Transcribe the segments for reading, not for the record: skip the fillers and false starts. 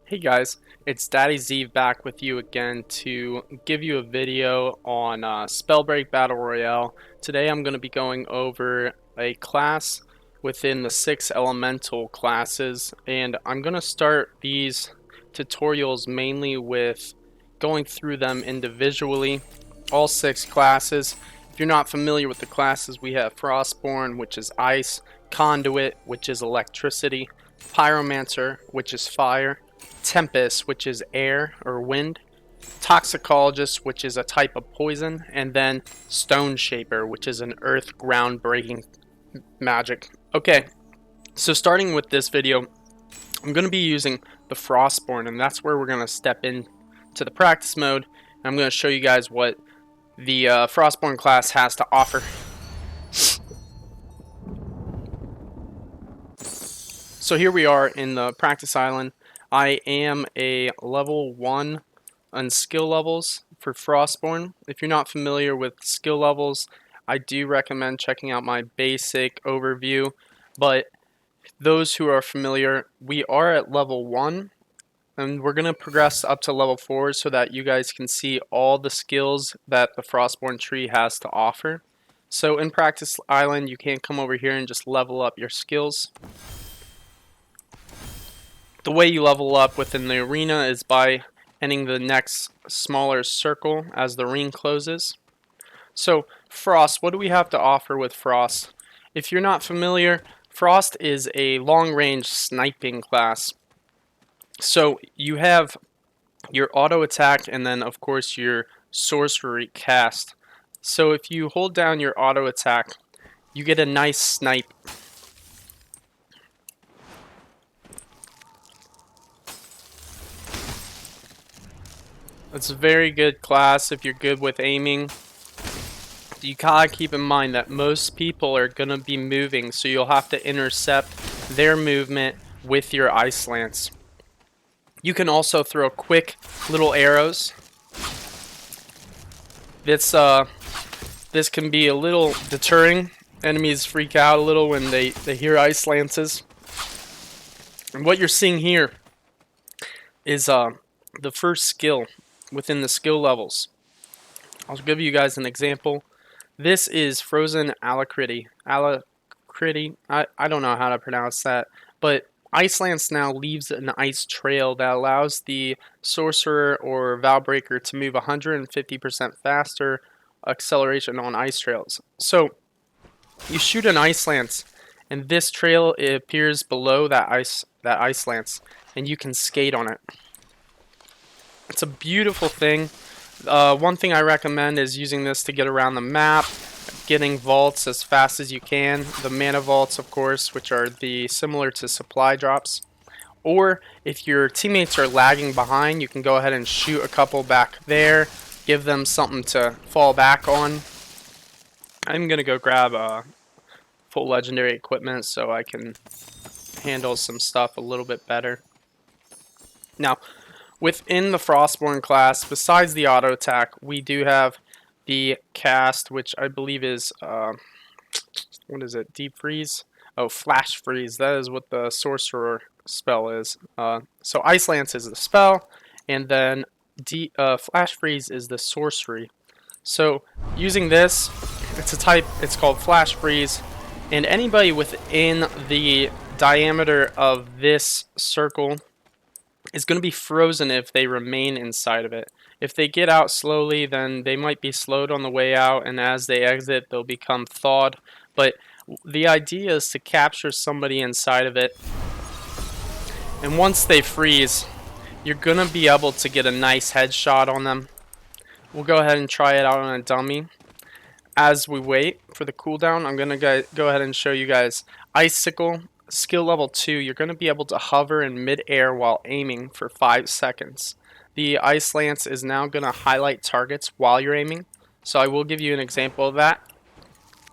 Hey guys, it's Daddy Z back with you again to give you a video on Spellbreak Battle Royale. Today I'm going to be going over a class within the 6 elemental classes, and I'm going to start these tutorials mainly with going through them individually, all 6 classes. If you're not familiar with the classes, we have Frostborn, which is ice, Conduit, which is electricity, Pyromancer, which is fire, Tempest, which is air or wind, Toxicologist, which is a type of poison, and then Stone Shaper, which is an earth ground breaking magic. Okay, so starting with this video, I'm going to be using the Frostborn, and that's where we're going to step in to the practice mode. And I'm going to show you guys what the Frostborn class has to offer. So here we are in the practice island. I am a level 1 on skill levels for Frostborn. If you're not familiar with skill levels, I do recommend checking out my basic overview. But those who are familiar, we are at level 1 and we're going to progress up to level 4 so that you guys can see all the skills that the Frostborn tree has to offer. So in Practice Island, you can't come over here and just level up your skills. The way you level up within the arena is by ending the next smaller circle as the ring closes. So Frost, what do we have to offer with Frost? If you're not familiar, Frost is a long-range sniping class. So you have your auto attack and then of course your sorcery cast. So if you hold down your auto attack, you get a nice snipe. It's a very good class if you're good with aiming. You gotta keep in mind that most people are gonna be moving, so you'll have to intercept their movement with your ice lance. You can also throw quick little arrows. This can be a little deterring. Enemies freak out a little when they hear ice lances. And what you're seeing here is the first skill within the skill levels. I'll give you guys an example. This is Frozen Alacrity. Alacrity, I don't know how to pronounce that, but Ice Lance now leaves an ice trail that allows the Sorcerer or Valbreaker to move 150% faster acceleration on ice trails. So you shoot an Ice Lance, and this trail appears below that ice lance, and you can skate on it. It's a beautiful thing. One thing I recommend is using this to get around the map, getting vaults as fast as you can. The mana vaults, of course, which are similar to supply drops. Or if your teammates are lagging behind, you can go ahead and shoot a couple back there, give them something to fall back on. I'm going to go grab full legendary equipment so I can handle some stuff a little bit better. Now, within the Frostborn class, besides the auto attack, we do have the cast, which I believe is, what is it, Deep Freeze? Oh, Flash Freeze, that is what the Sorcerer spell is. So Ice Lance is the spell, and then Flash Freeze is the sorcery. So using this, it's called Flash Freeze, and anybody within the diameter of this circle is going to be frozen if they remain inside of it. If they get out slowly, then they might be slowed on the way out, and as they exit, they'll become thawed. But the idea is to capture somebody inside of it, and once they freeze, you're going to be able to get a nice headshot on them. We'll go ahead and try it out on a dummy. As we wait for the cooldown, I'm going to go ahead and show you guys Icicle. Skill level 2, you're going to be able to hover in mid-air while aiming for 5 seconds. The Ice Lance is now going to highlight targets while you're aiming, so I will give you an example of that.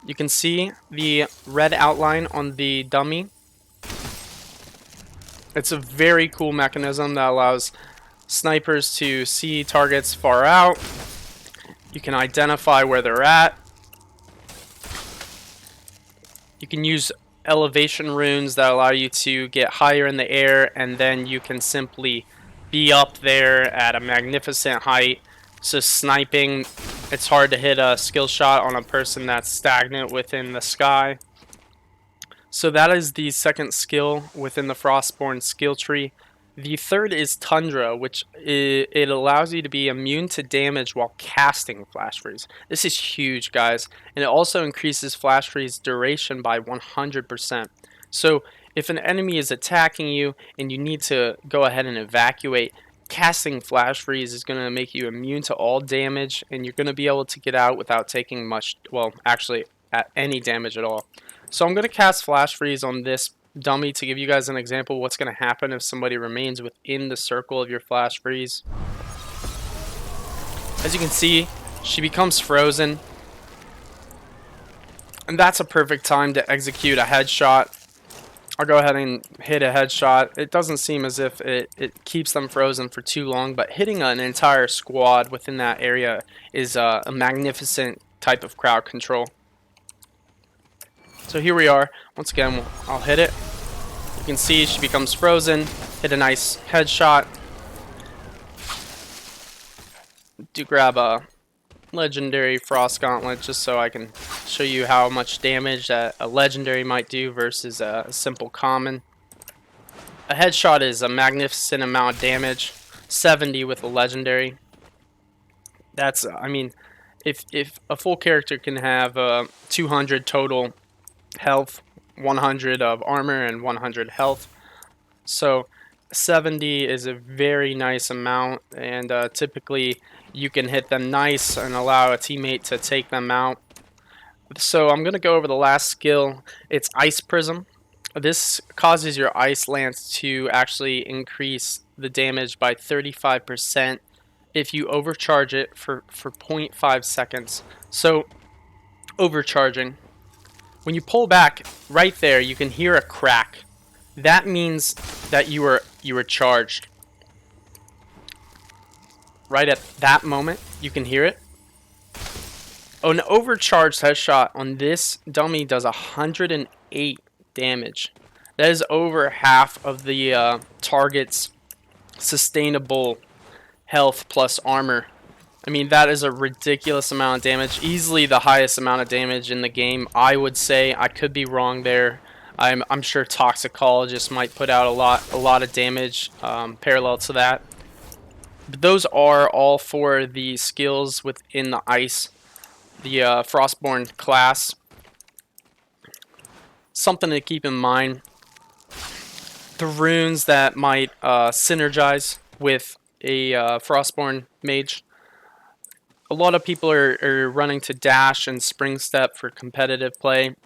You can see the red outline on the dummy. It's a very cool mechanism that allows snipers to see targets far out. You can identify where they're at. You can use elevation runes that allow you to get higher in the air, and then you can simply be up there at a magnificent height. So sniping, it's hard to hit a skill shot on a person that's stagnant within the sky. So that is the second skill within the Frostborn skill tree. The third is Tundra, which it allows you to be immune to damage while casting Flash Freeze. This is huge, guys, and it also increases Flash Freeze duration by 100%. So if an enemy is attacking you and you need to go ahead and evacuate, casting Flash Freeze is going to make you immune to all damage, and you're going to be able to get out without taking much, well, actually, at any damage at all. So I'm going to cast Flash Freeze on this dummy to give you guys an example of what's going to happen if somebody remains within the circle of your Flash Freeze. As you can see, she becomes frozen. And that's a perfect time to execute a headshot. I'll go ahead and hit a headshot. It doesn't seem as if it keeps them frozen for too long, but hitting an entire squad within that area is a magnificent type of crowd control. So here we are. Once again, I'll hit it. You can see she becomes frozen. Hit a nice headshot. Do grab a legendary Frost Gauntlet just so I can show you how much damage that a legendary might do versus a simple common. A headshot is a magnificent amount of damage. 70 with a legendary. That's, I mean, if a full character can have 200 total health, 100 of armor, and 100 health, so 70 is a very nice amount, and typically you can hit them nice and allow a teammate to take them out. So I'm going to go over the last skill. It's Ice Prism. This causes your Ice Lance to actually increase the damage by 35% if you overcharge it for 0.5 seconds. So overcharging. When you pull back, right there, you can hear a crack. That means that you were charged. Right at that moment, you can hear it. Oh, an overcharged headshot on this dummy does 108 damage. That is over half of the target's sustainable health plus armor. I mean, that is a ridiculous amount of damage. Easily the highest amount of damage in the game, I would say. I could be wrong there. I'm sure toxicologists might put out a lot of damage parallel to that. But those are all for the skills within the ice, the Frostborn class. Something to keep in mind: the runes that might synergize with a Frostborn mage. A lot of people are running to Dash and Spring Step for competitive play.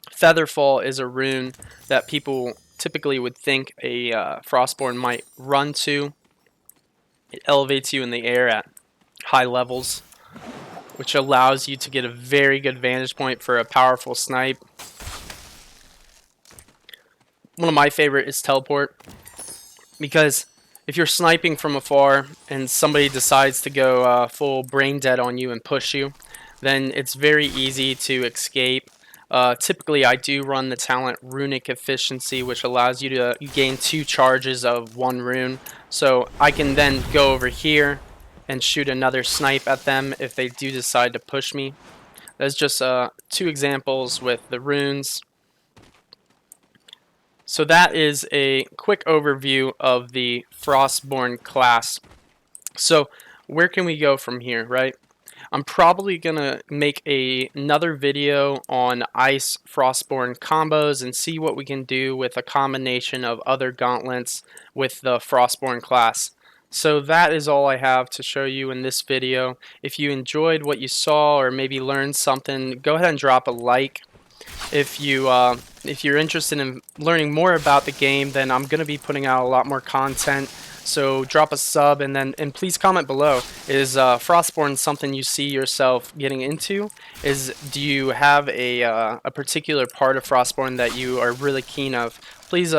Featherfall is a rune that people typically would think a Frostborn might run to. It elevates you in the air at high levels, which allows you to get a very good vantage point for a powerful snipe. One of my favorite is Teleport, because if you're sniping from afar and somebody decides to go full brain dead on you and push you, then it's very easy to escape. Typically, I do run the talent Runic Efficiency, which allows you to gain 2 charges of 1 rune. So I can then go over here and shoot another snipe at them if they do decide to push me. That's just 2 examples with the runes. So that is a quick overview of the Frostborn class. So where can we go from here, right? I'm probably going to make another video on Ice Frostborn combos and see what we can do with a combination of other gauntlets with the Frostborn class. So that is all I have to show you in this video. If you enjoyed what you saw or maybe learned something, go ahead and drop a like. If you're interested in learning more about the game, then I'm going to be putting out a lot more content. So drop a sub, and please comment below. Is Frostborn something you see yourself getting into? Do you have a particular part of Frostborn that you are really keen of? Please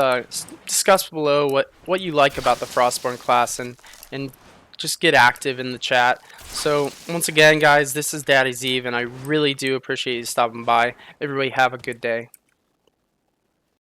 discuss below what you like about the Frostborn class, and just get active in the chat. So once again, guys, this is Daddy's Eve, and I really do appreciate you stopping by. Everybody have a good day.